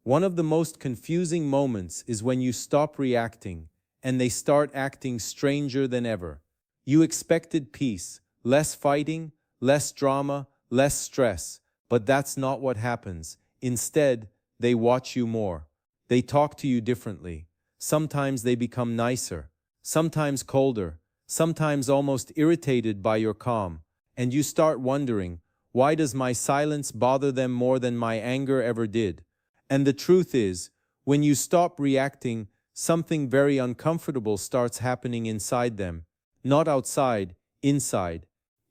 One of the most confusing moments is when you stop reacting and they start acting stranger than ever. You expected peace, less fighting, less drama, less stress, but that's not what happens. Instead, they watch you more. They talk to you differently. Sometimes they become nicer, sometimes colder, sometimes almost irritated by your calm, and you start wondering, why does my silence bother them more than my anger ever did? And the truth is, when you stop reacting, something very uncomfortable starts happening inside them. Not outside, inside.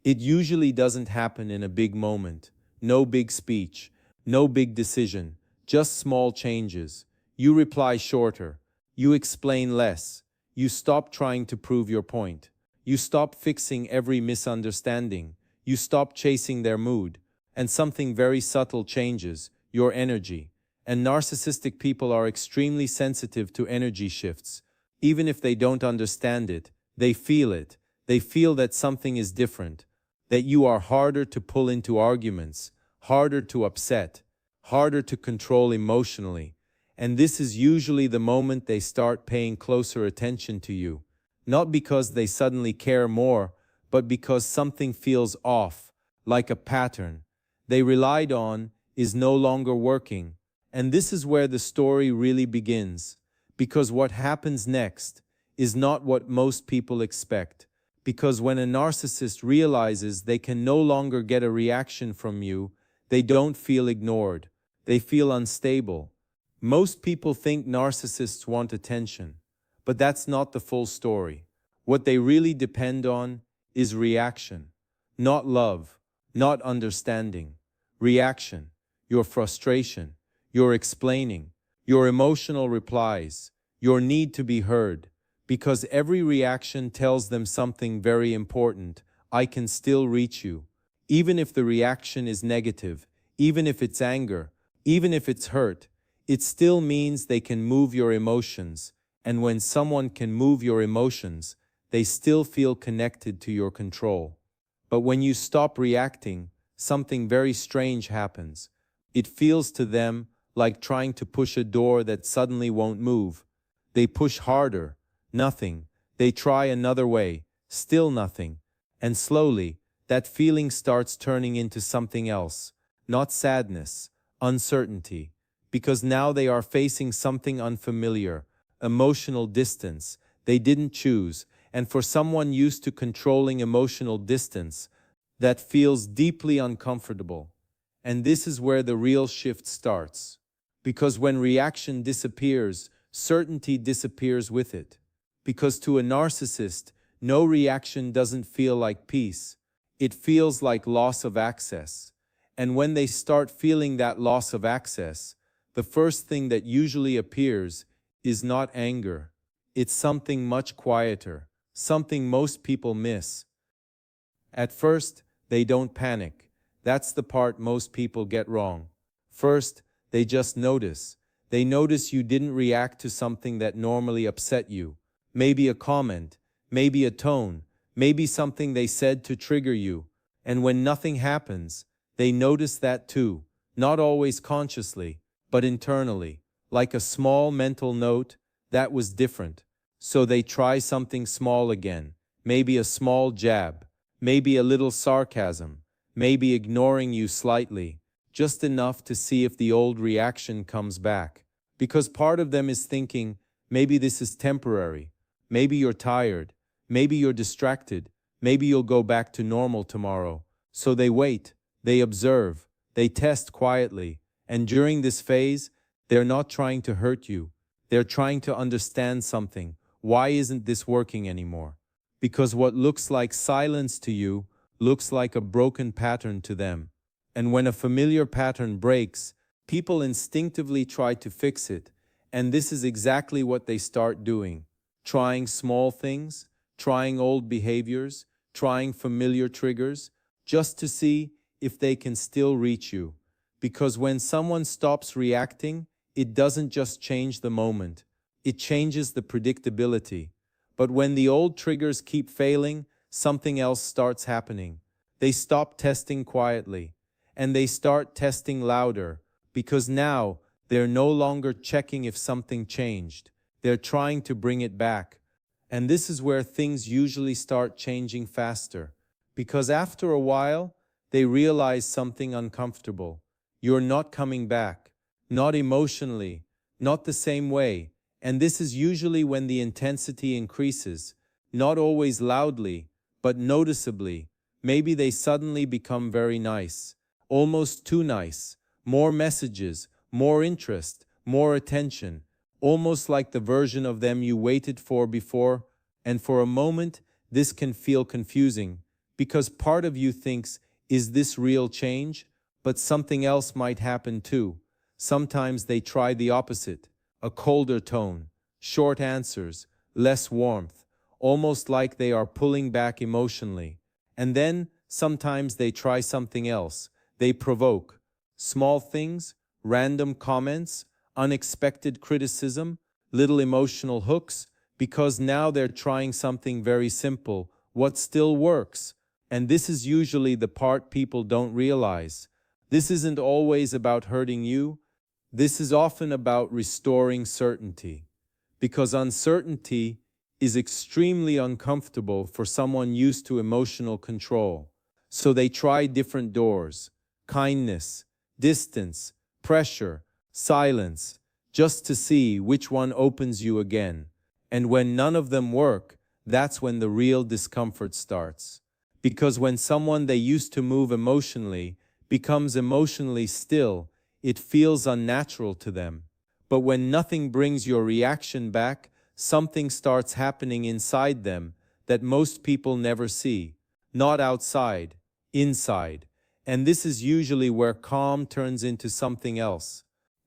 It usually doesn't happen in a big moment. No big speech, no big decision, just small changes. You reply shorter. You explain less. You stop trying to prove your point. You stop fixing every misunderstanding. You stop chasing their mood. And something very subtle changes, your energy. And narcissistic people are extremely sensitive to energy shifts. Even if they don't understand it, they feel it. They feel that something is different, that you are harder to pull into arguments, harder to upset, harder to control emotionally. And this is usually the moment they start paying closer attention to you. Not because they suddenly care more, but because something feels off, like a pattern they relied on is no longer working. And this is where the story really begins, because what happens next is not what most people expect. Because when a narcissist realizes they can no longer get a reaction from you, they don't feel ignored. They feel unstable. Most people think narcissists want attention, but that's not the full story. What they really depend on is reaction, not love, not understanding. Reaction, your frustration, your explaining, your emotional replies, your need to be heard, because every reaction tells them something very important. I can still reach you. Even if the reaction is negative, even if it's anger, even if it's hurt, it still means they can move your emotions, and when someone can move your emotions, they still feel connected to your control. But when you stop reacting, something very strange happens. It feels to them like trying to push a door that suddenly won't move. They push harder, nothing. They try another way, still nothing. And slowly, that feeling starts turning into something else, not sadness, uncertainty, because now they are facing something unfamiliar, emotional distance they didn't choose, and for someone used to controlling emotional distance, that feels deeply uncomfortable. And this is where the real shift starts. Because when reaction disappears, certainty disappears with it. Because to a narcissist, no reaction doesn't feel like peace. It feels like loss of access. And when they start feeling that loss of access, the first thing that usually appears is not anger. It's something much quieter, something most people miss. At first, they don't panic. That's the part most people get wrong. First, they just notice. They notice you didn't react to something that normally upset you. Maybe a comment, maybe a tone, maybe something they said to trigger you. And when nothing happens, they notice that too. Not always consciously, but internally. Like a small mental note, that was different. So they try something small again. Maybe a small jab. Maybe a little sarcasm. Maybe ignoring you slightly. Just enough to see if the old reaction comes back. Because part of them is thinking, maybe this is temporary. Maybe you're tired. Maybe you're distracted. Maybe you'll go back to normal tomorrow. So they wait. They observe. They test quietly. And during this phase, they're not trying to hurt you. They're trying to understand something. Why isn't this working anymore? Because what looks like silence to you looks like a broken pattern to them. And when a familiar pattern breaks, people instinctively try to fix it. And this is exactly what they start doing. Trying small things, trying old behaviors, trying familiar triggers, just to see if they can still reach you. Because when someone stops reacting, it doesn't just change the moment. It changes the predictability. But when the old triggers keep failing, something else starts happening. They stop testing quietly. And they start testing louder, because now They're no longer checking if something changed. They're trying to bring it back. And this is where things usually start changing faster. Because after a while, they realize something uncomfortable. You're not coming back. Not emotionally. Not the same way. And this is usually when the intensity increases. Not always loudly, but noticeably. Maybe they suddenly become very nice. Almost too nice. More messages, more interest, more attention. Almost like the version of them you waited for before. And for a moment, this can feel confusing. Because part of you thinks, is this real change? But something else might happen too. Sometimes they try the opposite. A colder tone, short answers, less warmth. Almost like they are pulling back emotionally. And then, sometimes they try something else. They provoke. Small things, random comments, unexpected criticism, little emotional hooks, because now they're trying something very simple, what still works. And this is usually the part people don't realize. This isn't always about hurting you. This is often about restoring certainty. Because uncertainty is extremely uncomfortable for someone used to emotional control. So they try different doors, kindness, distance, pressure, silence, just to see which one opens you again. And when none of them work, that's when the real discomfort starts. Because when someone they used to move emotionally becomes emotionally still, it feels unnatural to them. But when nothing brings your reaction back, something starts happening inside them that most people never see. Not outside, inside. And this is usually where calm turns into something else.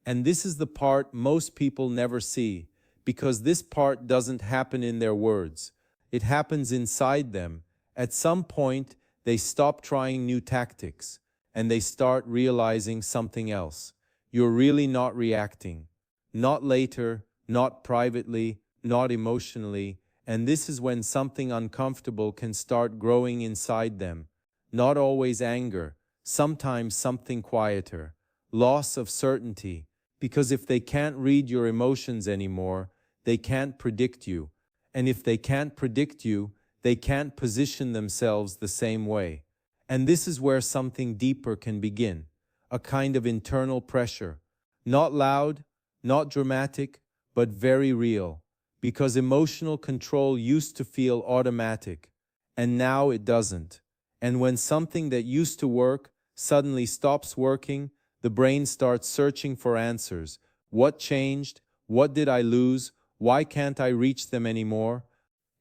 And this is the part most people never see, because this part doesn't happen in their words. It happens inside them. At some point, they stop trying new tactics, and they start realizing something else. You're really not reacting. Not later, not privately, not emotionally, and this is when something uncomfortable can start growing inside them. Not always anger, sometimes something quieter. Loss of certainty, because if they can't read your emotions anymore, they can't predict you. And if they can't predict you, they can't position themselves the same way. And this is where something deeper can begin. A kind of internal pressure. Not loud, not dramatic, but very real. Because emotional control used to feel automatic, and now it doesn't. And when something that used to work suddenly stops working, the brain starts searching for answers. What changed? What did I lose? Why can't I reach them anymore?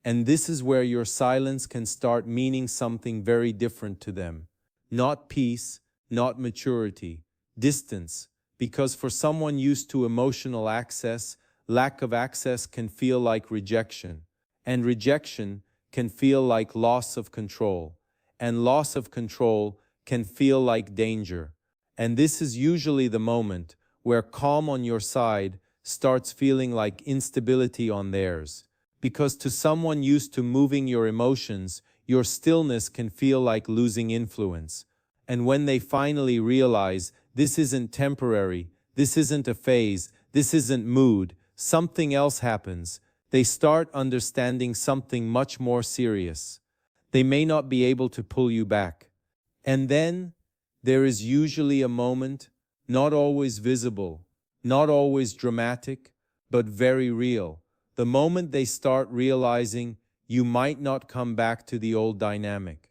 And this is where your silence can start meaning something very different to them. Not peace, not maturity, distance. Because for someone used to emotional access, lack of access can feel like rejection. And rejection can feel like loss of control. And loss of control can feel like danger. And this is usually the moment where calm on your side starts feeling like instability on theirs. Because to someone used to moving your emotions, your stillness can feel like losing influence. And when they finally realize this isn't temporary, this isn't a phase, this isn't mood, something else happens, they start understanding something much more serious. They may not be able to pull you back. And then there is usually a moment, not always visible, not always dramatic, but very real. The moment they start realizing you might not come back to the old dynamic.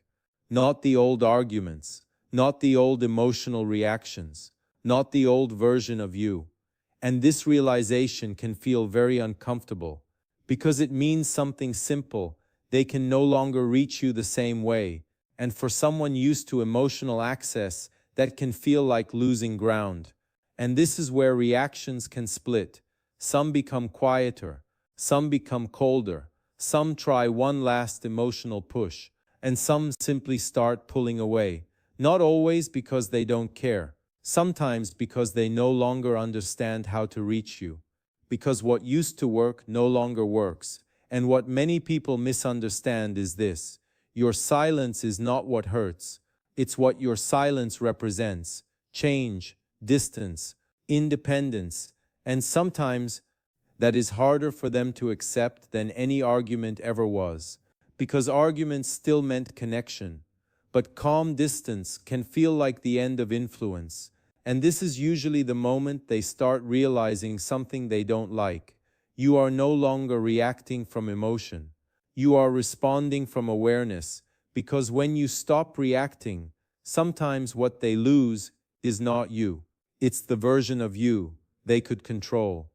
Not the old arguments, not the old emotional reactions, not the old version of you. And this realization can feel very uncomfortable because it means something simple. They can no longer reach you the same way. And for someone used to emotional access, that can feel like losing ground. And this is where reactions can split. Some become quieter, some become colder, some try one last emotional push, and some simply start pulling away. Not always because they don't care, sometimes because they no longer understand how to reach you. Because what used to work no longer works. And what many people misunderstand is this: your silence is not what hurts, it's what your silence represents. Change, distance, independence, and sometimes that is harder for them to accept than any argument ever was, because arguments still meant connection. But calm distance can feel like the end of influence, and this is usually the moment they start realizing something they don't like. You are no longer reacting from emotion. You are responding from awareness, because when you stop reacting, sometimes what they lose is not you. It's the version of you they could control.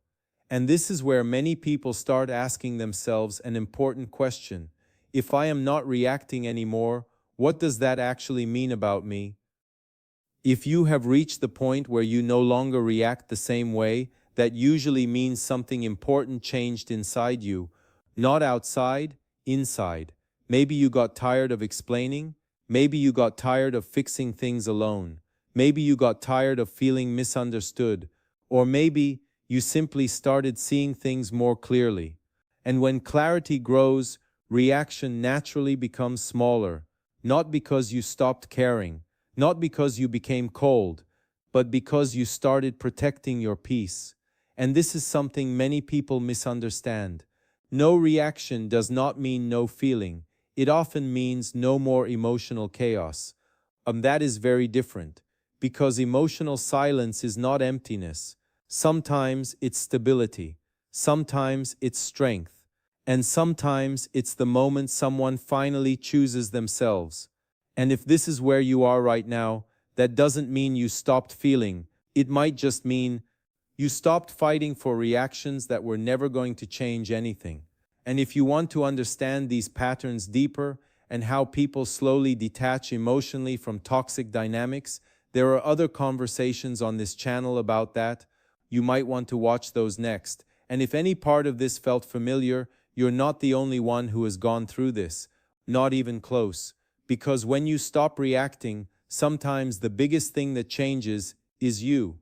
And this is where many people start asking themselves an important question. If I am not reacting anymore, what does that actually mean about me? If you have reached the point where you no longer react the same way, that usually means something important changed inside you, not outside, inside. Maybe you got tired of explaining. Maybe you got tired of fixing things alone. Maybe you got tired of feeling misunderstood. Or maybe you simply started seeing things more clearly. And when clarity grows, reaction naturally becomes smaller, not because you stopped caring, not because you became cold, but because you started protecting your peace. And this is something many people misunderstand. No reaction does not mean no feeling. It often means no more emotional chaos. That is very different, because emotional silence is not emptiness. Sometimes it's stability, sometimes it's strength, and sometimes it's the moment someone finally chooses themselves. And if this is where you are right now, that doesn't mean you stopped feeling. It might just mean you stopped fighting for reactions that were never going to change anything. And if you want to understand these patterns deeper and how people slowly detach emotionally from toxic dynamics, there are other conversations on this channel about that. You might want to watch those next. And if any part of this felt familiar, you're not the only one who has gone through this, not even close. Because when you stop reacting, sometimes the biggest thing that changes is you.